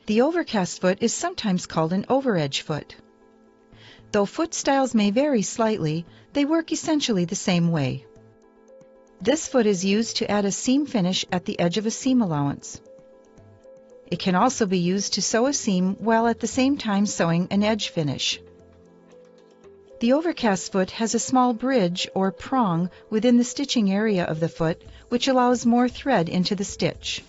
The overcast foot is sometimes called an overedge foot. Though foot styles may vary slightly, they work essentially the same way. This foot is used to add a seam finish at the edge of a seam allowance. It can also be used to sew a seam while at the same time sewing an edge finish. The overcast foot has a small bridge or prong within the stitching area of the foot, which allows more thread into the stitch.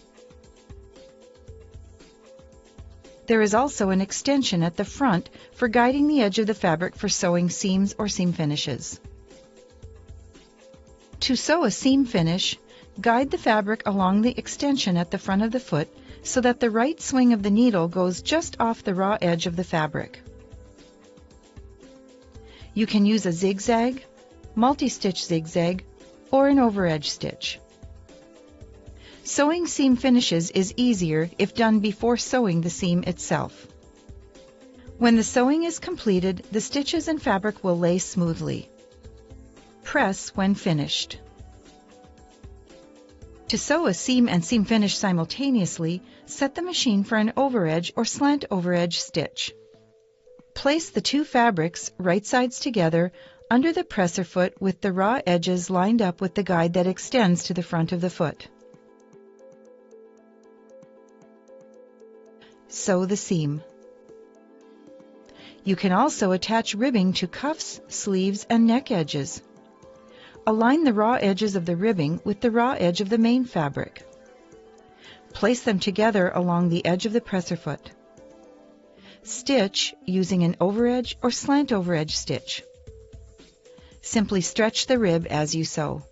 There is also an extension at the front for guiding the edge of the fabric for sewing seams or seam finishes. To sew a seam finish, guide the fabric along the extension at the front of the foot so that the right swing of the needle goes just off the raw edge of the fabric. You can use a zigzag, multi-stitch zigzag, or an overedge stitch. Sewing seam finishes is easier if done before sewing the seam itself. When the sewing is completed, the stitches and fabric will lay smoothly. Press when finished. To sew a seam and seam finish simultaneously, set the machine for an overedge or slant overedge stitch. Place the two fabrics, right sides together, under the presser foot with the raw edges lined up with the guide that extends to the front of the foot. Sew the seam. You can also attach ribbing to cuffs, sleeves, and neck edges. Align the raw edges of the ribbing with the raw edge of the main fabric. Place them together along the edge of the presser foot. Stitch using an overedge or slant overedge stitch. Simply stretch the rib as you sew.